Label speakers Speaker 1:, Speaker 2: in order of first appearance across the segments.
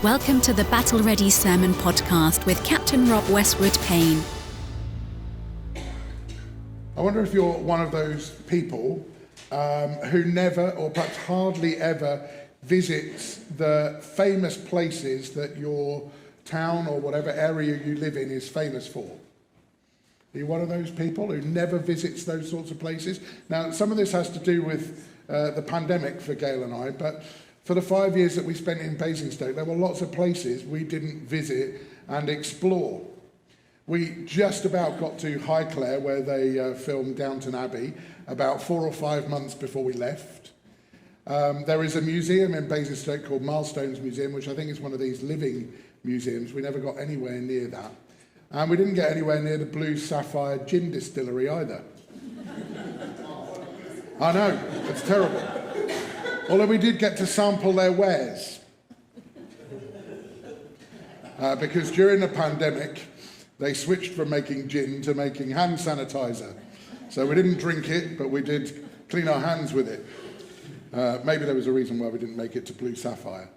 Speaker 1: Welcome to the Battle Ready Sermon Podcast with Captain Rob Westwood-Payne.
Speaker 2: I wonder if you're one of those people who never, or perhaps hardly ever, visits the famous places that your town or whatever area you live in is famous for. Are you one of those people who never visits those sorts of places? Now, some of this has to do with the pandemic for Gail and I, but for the 5 years that we spent in Basingstoke, there were lots of places we didn't visit and explore. We just about got to Highclere, where they filmed Downton Abbey, about 4 or 5 months before we left. There is a museum in Basingstoke called Milestones Museum, which I think is one of these living museums. We never got anywhere near that. And we didn't get anywhere near the Blue Sapphire Gin Distillery either. I know, it's terrible. Although we did get to sample their wares. Because during the pandemic, they switched from making gin to making hand sanitizer. So we didn't drink it, but we did clean our hands with it. Maybe there was a reason why we didn't make it to Blue Sapphire.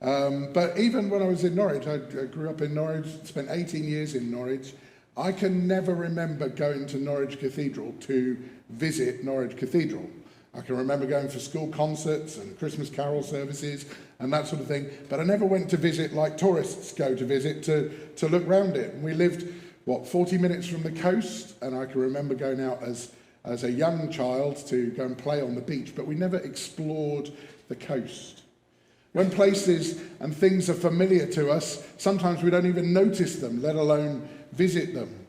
Speaker 2: But even when I was in Norwich, I grew up in Norwich, spent 18 years in Norwich. I can never remember going to Norwich Cathedral to visit Norwich Cathedral. I can remember going for school concerts and Christmas carol services and that sort of thing, but I never went to visit like tourists go to visit to look round it. And we lived, 40 minutes from the coast, and I can remember going out as a young child to go and play on the beach, but we never explored the coast. When places and things are familiar to us, sometimes we don't even notice them, let alone visit them.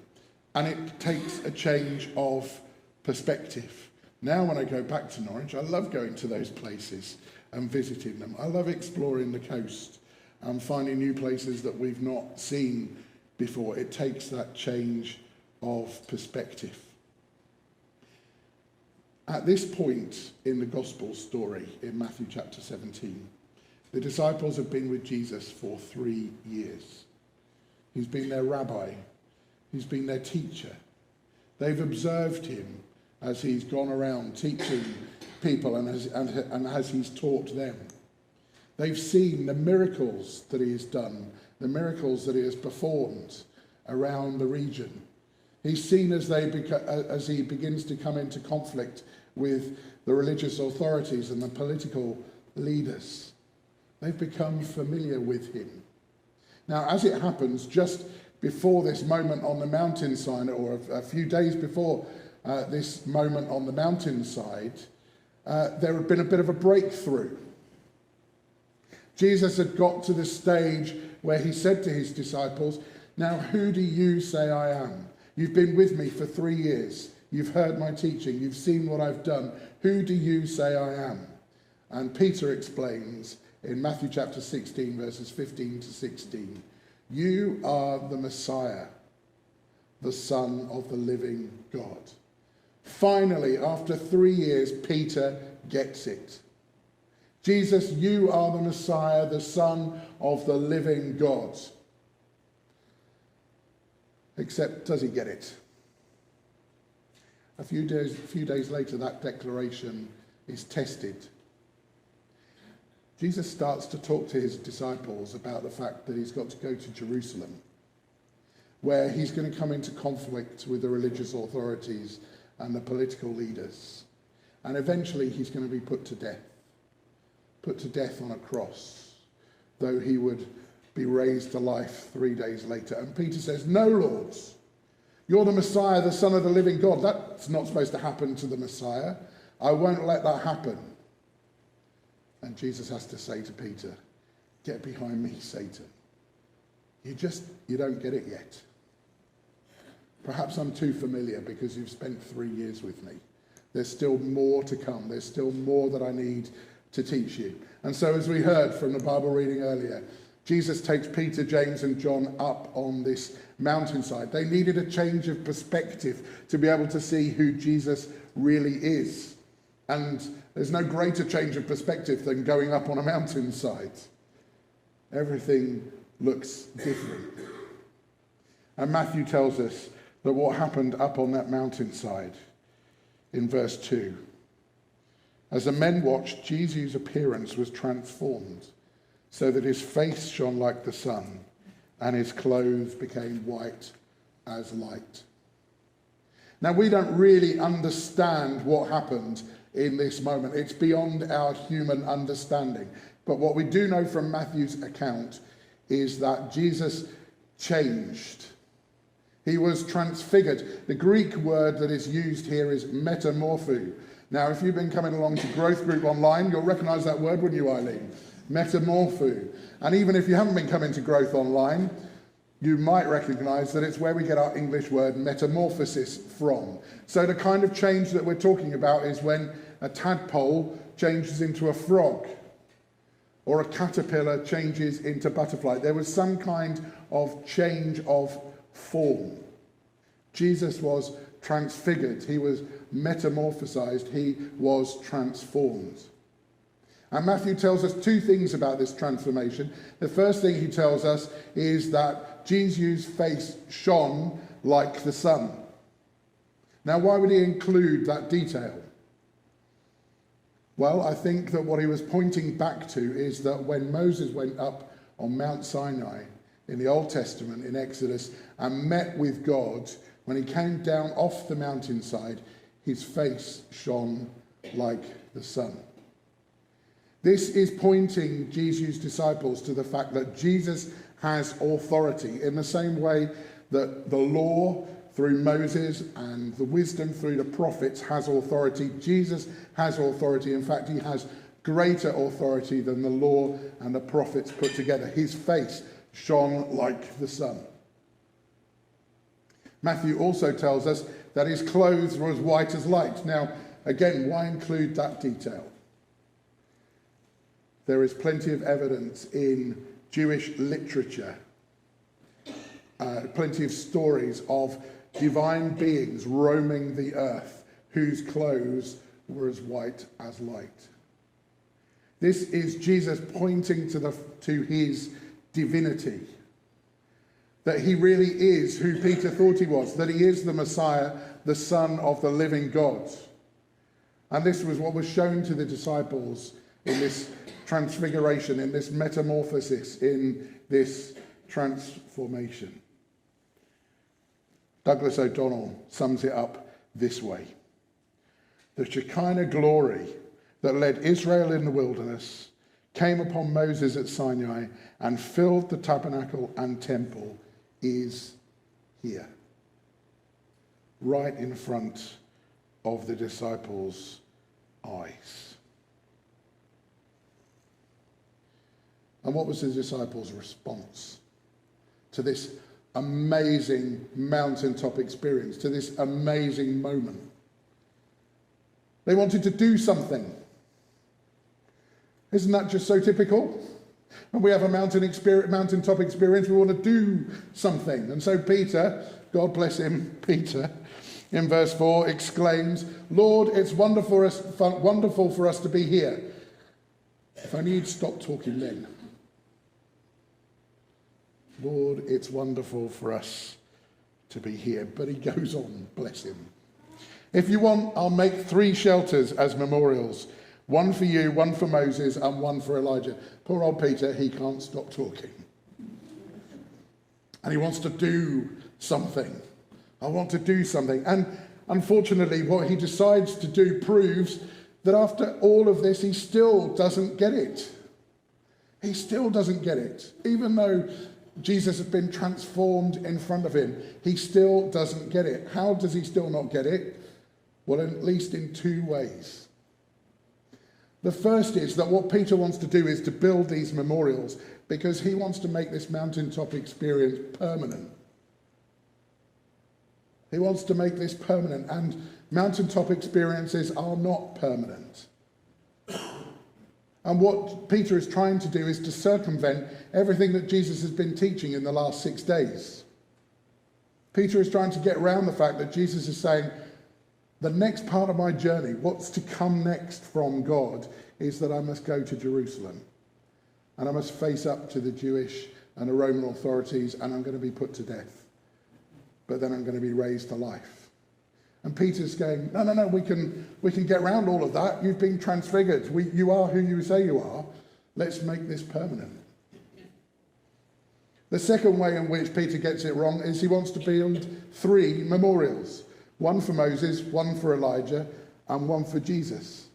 Speaker 2: And it takes a change of perspective. Now when I go back to Norwich, I love going to those places and visiting them. I love exploring the coast and finding new places that we've not seen before. It takes that change of perspective. At this point in the gospel story, in Matthew chapter 17, the disciples have been with Jesus for 3 years. He's been their rabbi. He's been their teacher. They've observed him as he's gone around teaching people and as he's taught them. They've seen the miracles that he has done, the miracles that he has performed around the region. He's seen as he begins to come into conflict with the religious authorities and the political leaders. They've become familiar with him. Now, as it happens, just before this moment on the mountainside, or a few days before this moment on the mountainside, there had been a bit of a breakthrough. Jesus had got to the stage where he said to his disciples, "Now who do you say I am? You've been with me for 3 years. You've heard my teaching. You've seen what I've done. Who do you say I am?" And Peter explains in Matthew chapter 16, verses 15 to 16, "You are the Messiah, the Son of the living God." Finally, after 3 years, Peter gets it. Jesus, you are the Messiah, the Son of the living God. Except, does he get it? A few days later, that declaration is tested. Jesus starts to talk to his disciples about the fact that he's got to go to Jerusalem, where he's going to come into conflict with the religious authorities and the political leaders. And eventually he's going to be put to death on a cross, though he would be raised to life 3 days later. And Peter says, "No, Lord, you're the Messiah, the Son of the living God. That's not supposed to happen to the Messiah. I won't let that happen." And Jesus has to say to Peter, "Get behind me, Satan. You don't get it yet. Perhaps I'm too familiar because you've spent 3 years with me. There's still more to come. There's still more that I need to teach you." And so, as we heard from the Bible reading earlier, Jesus takes Peter, James and John up on this mountainside. They needed a change of perspective to be able to see who Jesus really is. And there's no greater change of perspective than going up on a mountainside. Everything looks different. And Matthew tells us that what happened up on that mountainside in verse 2. As the men watched, Jesus' appearance was transformed. so that his face shone like the sun, and his clothes became white as light. Now, we don't really understand what happened in this moment. It's beyond our human understanding. But what we do know from Matthew's account is that Jesus changed. He was transfigured. The Greek word that is used here is metamorpho. Now, if you've been coming along to Growth Group Online, you'll recognise that word, wouldn't you, Eileen? Metamorpho. And even if you haven't been coming to Growth Online, you might recognise that it's where we get our English word metamorphosis from. So the kind of change that we're talking about is when a tadpole changes into a frog, or a caterpillar changes into butterfly. There was some kind of change of form. Jesus was transfigured. He was metamorphosized. He was transformed. And Matthew tells us two things about this transformation. The first thing he tells us is that Jesus' face shone like the sun. Now, why would he include that detail? Well, I think that what he was pointing back to is that when Moses went up on Mount Sinai in the Old Testament, in Exodus, and met with God, when he came down off the mountainside, his face shone like the sun. This is pointing Jesus' disciples to the fact that Jesus has authority in the same way that the law through Moses and the wisdom through the prophets has authority. Jesus has authority. In fact, he has greater authority than the law and the prophets put together. His face shone like the sun. Matthew also tells us that his clothes were as white as light. Now, again, why include that detail? There is plenty of evidence in Jewish literature, plenty of stories of divine beings roaming the earth whose clothes were as white as light. This is Jesus pointing to his divinity, that he really is who Peter thought he was, that he is the Messiah, the Son of the living God. And this was what was shown to the disciples in this transfiguration, in this metamorphosis, in this transformation. Douglas O'Donnell sums it up this way. The Shekinah glory that led Israel in the wilderness came upon Moses at Sinai and filled the tabernacle and temple is here, right in front of the disciples' eyes. And what was the disciples' response to this amazing mountaintop experience, to this amazing moment? They wanted to do something. Isn't that just so typical? When we have a mountaintop experience, we want to do something. And so Peter, God bless him, Peter, in verse 4 exclaims, "Lord, it's wonderful for us to be here." If only you'd stop talking then. Lord, it's wonderful for us to be here. But he goes on, bless him. "If you want, I'll make 3 shelters as memorials. One for you, one for Moses, and one for Elijah." Poor old Peter, he can't stop talking. And he wants to do something. I want to do something. And unfortunately, what he decides to do proves that after all of this, he still doesn't get it. He still doesn't get it. Even though Jesus has been transformed in front of him, he still doesn't get it. How does he still not get it? Well, at least in 2 ways. The first is that what Peter wants to do is to build these memorials because he wants to make this mountaintop experience permanent. He wants to make this permanent, and mountaintop experiences are not permanent. And what Peter is trying to do is to circumvent everything that Jesus has been teaching in the last 6 days. Peter is trying to get around the fact that Jesus is saying, the next part of my journey, what's to come next from God, is that I must go to Jerusalem. And I must face up to the Jewish and the Roman authorities, and I'm going to be put to death. But then I'm going to be raised to life. And Peter's going, no, we can get around all of that. You've been transfigured. You are who you say you are. Let's make this permanent. The second way in which Peter gets it wrong is he wants to build 3 memorials. One for Moses, one for Elijah, and one for Jesus.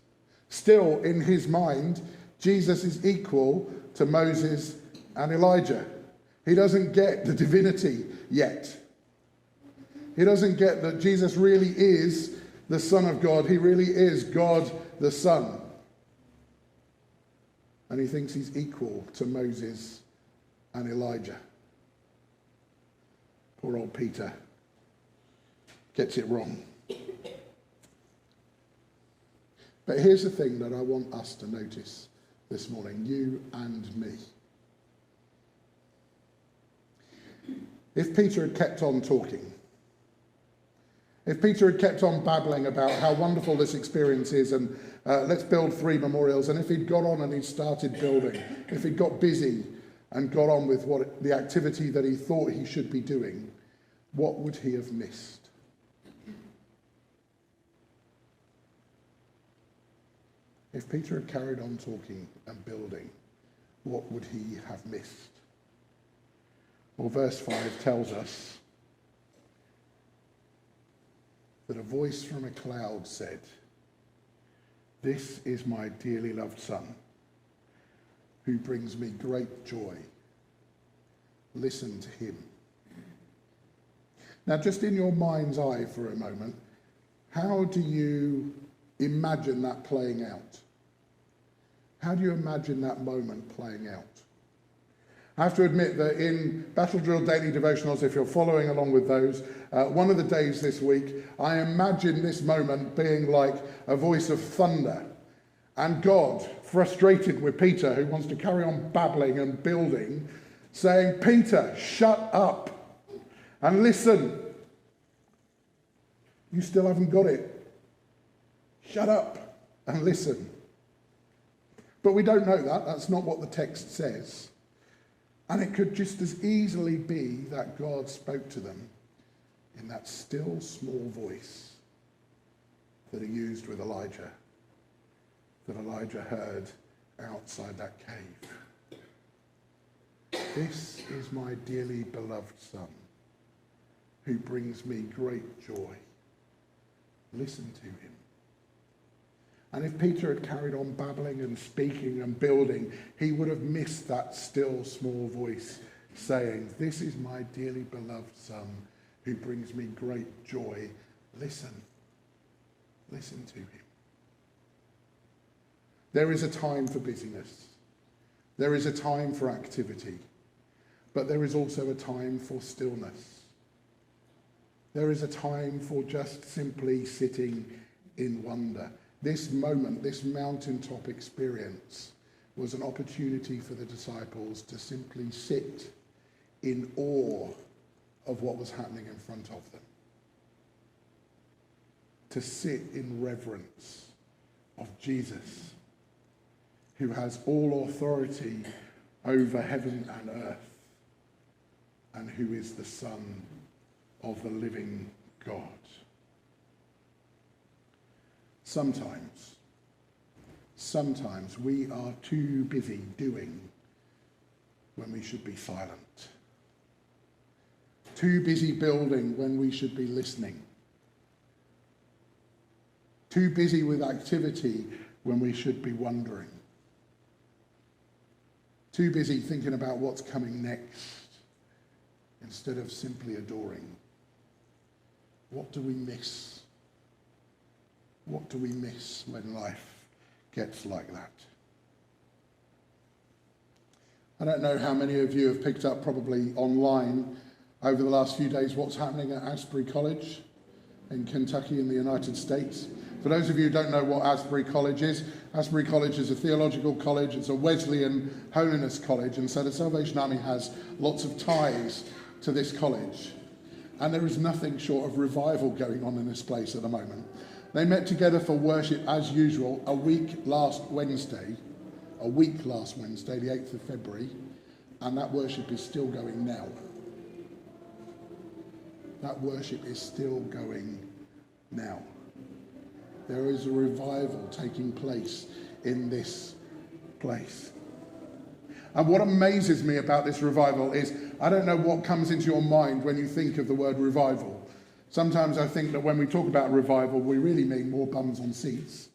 Speaker 2: Still, in his mind, Jesus is equal to Moses and Elijah. He doesn't get the divinity yet. He doesn't get that Jesus really is the Son of God. He really is God the Son. And he thinks he's equal to Moses and Elijah. Poor old Peter gets it wrong. But here's the thing that I want us to notice this morning, you and me. If Peter had kept on talking, if Peter had kept on babbling about how wonderful this experience is and let's build 3 memorials, and if he'd got on and he'd started building, if he'd got busy and got on with the activity that he thought he should be doing, what would he have missed? If Peter had carried on talking and building, what would he have missed? Well, verse 5 tells us that a voice from a cloud said, "This is my dearly loved Son, who brings me great joy. Listen to him." Now, just in your mind's eye for a moment, how do you imagine that playing out? How do you imagine that moment playing out? I have to admit that in Battle Drill Daily Devotionals, if you're following along with those, one of the days this week, I imagine this moment being like a voice of thunder. And God, frustrated with Peter, who wants to carry on babbling and building, saying, "Peter, shut up and listen. You still haven't got it. Shut up and listen." But we don't know that. That's not what the text says. And it could just as easily be that God spoke to them in that still small voice that he used with Elijah, that Elijah heard outside that cave. "This is my dearly beloved Son, who brings me great joy. Listen to him." And if Peter had carried on babbling and speaking and building, he would have missed that still small voice saying, "This is my dearly beloved Son, who brings me great joy. Listen. Listen to him." There is a time for busyness. There is a time for activity. But there is also a time for stillness. There is a time for just simply sitting in wonder. This moment, this mountaintop experience, was an opportunity for the disciples to simply sit in awe of what was happening in front of them. To sit in reverence of Jesus, who has all authority over heaven and earth, and who is the Son of the living God. Sometimes we are too busy doing when we should be silent. Too busy building when we should be listening. Too busy with activity when we should be wondering. Too busy thinking about what's coming next instead of simply adoring. What do we miss? What do we miss when life gets like that? I don't know how many of you have picked up, probably online, over the last few days, what's happening at Asbury College in Kentucky in the United States. For those of you who don't know what Asbury College is a theological college, it's a Wesleyan holiness college, and so the Salvation Army has lots of ties to this college. And there is nothing short of revival going on in this place at the moment. They met together for worship as usual a week last Wednesday, the 8th of February, and that worship is still going now. That worship is still going now. There is a revival taking place in this place. And what amazes me about this revival is, I don't know what comes into your mind when you think of the word revival. Sometimes I think that when we talk about revival, we really mean more bums on seats.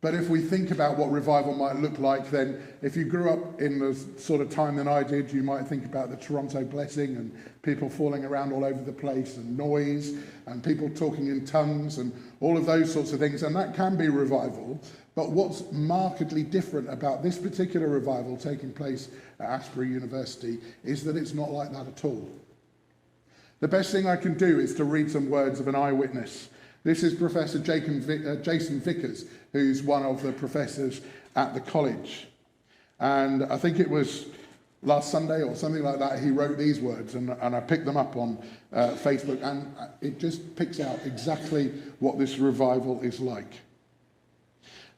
Speaker 2: But if we think about what revival might look like, then if you grew up in the sort of time that I did, you might think about the Toronto blessing and people falling around all over the place and noise and people talking in tongues and all of those sorts of things. And that can be revival. But what's markedly different about this particular revival taking place at Asbury University is that it's not like that at all. The best thing I can do is to read some words of an eyewitness. This is Professor Jason Vickers, who's one of the professors at the college. And I think it was last Sunday or something like that, he wrote these words, and I picked them up on Facebook, and it just picks out exactly what this revival is like.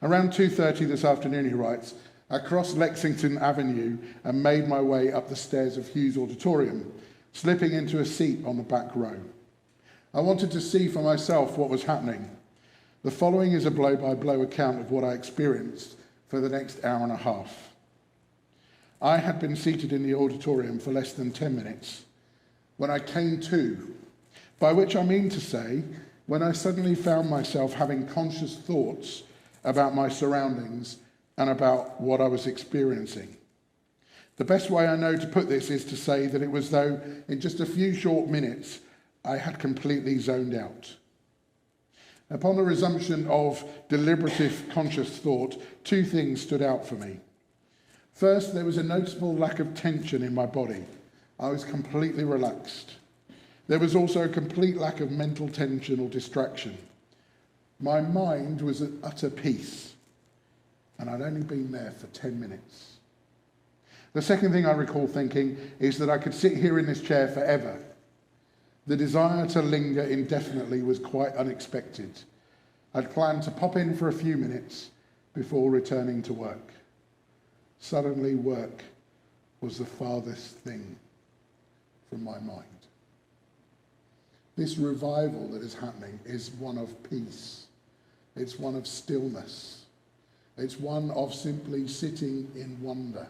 Speaker 2: Around 2:30 this afternoon, he writes, I crossed Lexington Avenue and made my way up the stairs of Hughes Auditorium, slipping into a seat on the back row. I wanted to see for myself what was happening. The following is a blow-by-blow account of what I experienced for the next hour and a half. I had been seated in the auditorium for less than 10 minutes when I came to, by which I mean to say, when I suddenly found myself having conscious thoughts about my surroundings and about what I was experiencing. The best way I know to put this is to say that it was though in just a few short minutes I had completely zoned out. Upon the resumption of deliberative conscious thought, two things stood out for me. First, there was a noticeable lack of tension in my body. I was completely relaxed. There was also a complete lack of mental tension or distraction. My mind was at utter peace, and I'd only been there for 10 minutes. The second thing I recall thinking is that I could sit here in this chair forever. The desire to linger indefinitely was quite unexpected. I'd planned to pop in for a few minutes before returning to work. Suddenly, work was the farthest thing from my mind. This revival that is happening is one of peace. It's one of stillness. It's one of simply sitting in wonder,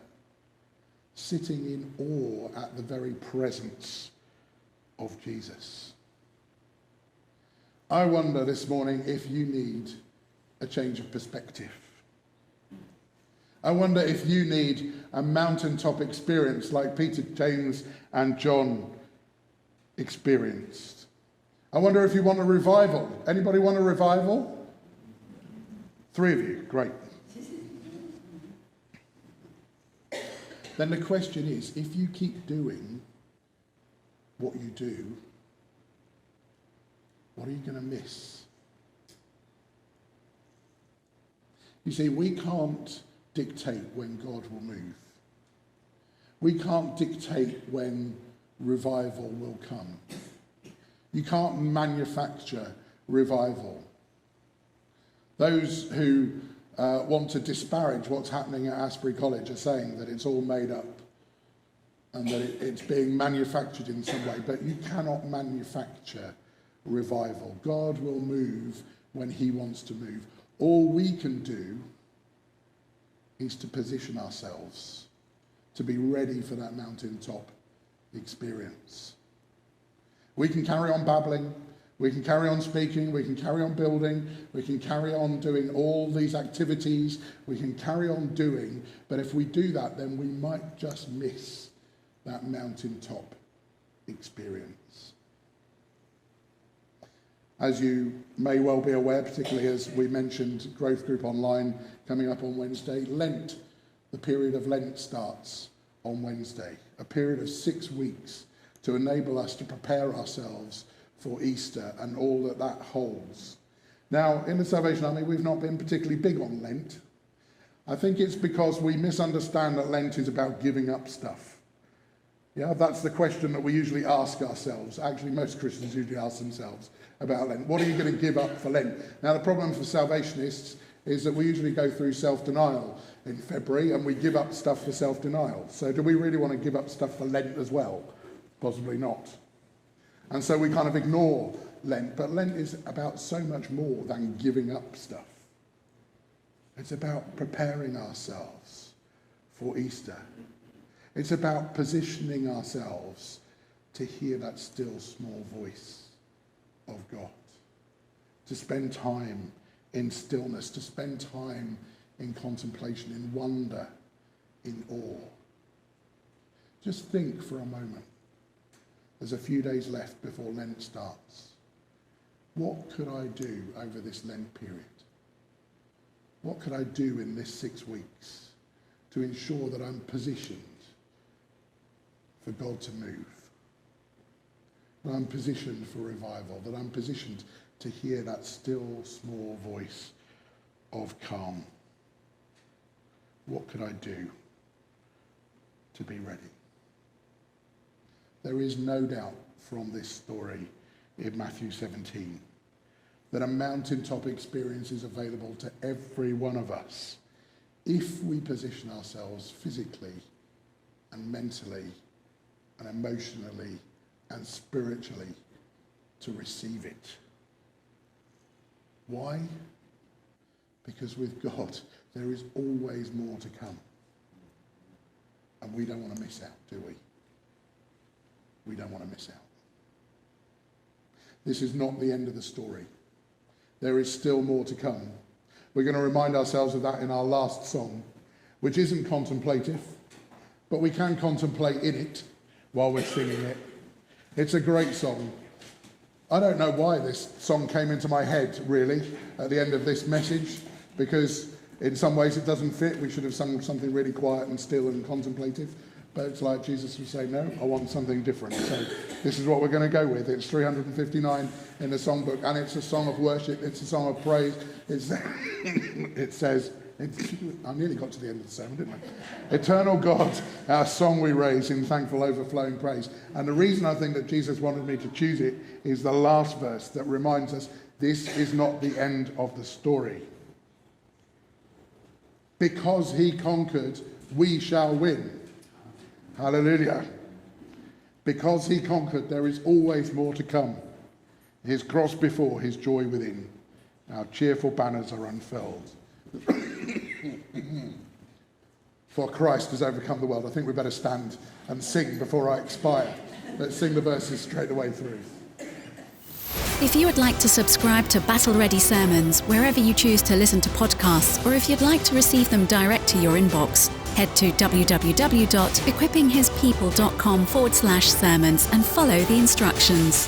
Speaker 2: sitting in awe at the very presence of Jesus. I wonder this morning if you need a change of perspective. I wonder if you need a mountaintop experience like Peter, James, and John experienced. I wonder if you want a revival. Anybody want a revival? 3 of you, great. Then the question is, if you keep doing what you do, what are you going to miss? You see, we can't dictate when God will move. We can't dictate when revival will come. You can't manufacture revival. Those who want to disparage what's happening at Asbury College are saying that it's all made up and that it's being manufactured in some way, but you cannot manufacture revival. God will move when he wants to move. All we can do is to position ourselves to be ready for that mountaintop experience. We can carry on babbling, we can carry on speaking, we can carry on building, we can carry on doing all these activities, we can carry on doing, but if we do that, then we might just miss that mountaintop experience. As you may well be aware, particularly as we mentioned Growth Group Online coming up on Wednesday, Lent, the period of Lent starts on Wednesday, a period of 6 weeks to enable us to prepare ourselves for Easter and all that that holds. Now, in the Salvation Army, we've not been particularly big on Lent. I think it's because we misunderstand that Lent is about giving up stuff. Yeah, that's the question that we usually ask ourselves. Actually, most Christians usually ask themselves about Lent. What are you going to give up for Lent? Now, the problem for Salvationists is that we usually go through self-denial in February and we give up stuff for self-denial. So do we really want to give up stuff for Lent as well? Possibly not. And so we kind of ignore Lent. But Lent is about so much more than giving up stuff. It's about preparing ourselves for Easter. It's about positioning ourselves to hear that still small voice of God, to spend time in stillness, to spend time in contemplation, in wonder, in awe. Just think for a moment. There's a few days left before Lent starts. What could I do over this Lent period? What could I do in this 6 weeks to ensure that I'm positioned for God to move? That I'm positioned for revival, that I'm positioned to hear that still small voice of calm. What could I do to be ready? There is no doubt from this story in Matthew 17 that a mountaintop experience is available to every one of us if we position ourselves physically and mentally and emotionally and spiritually to receive it. Why? Because with God, there is always more to come. And we don't want to miss out, do we? We don't want to miss out. This is not the end of the story. There is still more to come. We're going to remind ourselves of that in our last song, which isn't contemplative, but we can contemplate in it while we're singing it. It's a great song. I don't know why this song came into my head, really, at the end of this message, because in some ways it doesn't fit. We should have sung something really quiet and still and contemplative. But it's like Jesus would say, no, I want something different. So this is what we're going to go with. It's 359 in the songbook, and it's a song of worship. It's a song of praise. It says, I nearly got to the end of the sermon, didn't I? Eternal God, our song we raise in thankful overflowing praise. And the reason I think that Jesus wanted me to choose it is the last verse that reminds us this is not the end of the story. Because he conquered, we shall win. Hallelujah. Because he conquered, there is always more to come. His cross before, his joy within. Our cheerful banners are unfurled. For Christ has overcome the world. I think we better stand and sing before I expire. Let's sing the verses straight away through.
Speaker 1: If you would like to subscribe to Battle Ready Sermons wherever you choose to listen to podcasts, or if you'd like to receive them direct to your inbox, head to www.equippinghispeople.com/sermons and follow the instructions.